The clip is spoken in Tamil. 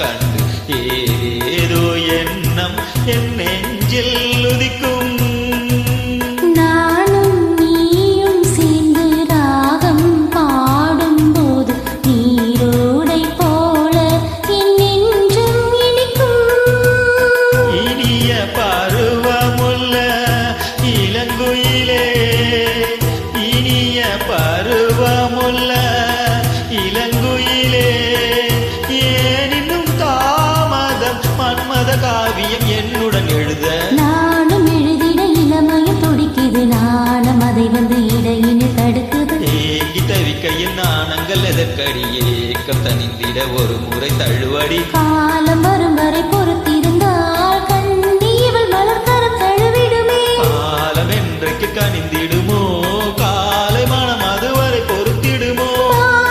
கண்டு ஏதேதோ எண்ணம் என் நெஞ்சில் உதிக்கும். நானும் நீயும் சேர்ந்து ராகம் பாடும்போது நீரோடை போல என் நெஞ்சம் இனிக்கும். இனிய பருவமுள்ள இளங்குயிலே, இனிய பருவமுள்ள இளங்குயிலே, ஏனினும் தாமதம் மன்மத காவியம் என்னுடன் எழுத. நானும் எழுதிட இளமையும் துடிக்குது, நானும் அதை வந்து இடையினில் தடுக்குது. ஏங்கி தவிக்கையில் நாணங்கள் எதற்கடி, ஏக்கம் தனிந்திட ஒரு முறை தள்ளுவடி. காலம் வரும் வரை பொருத்தி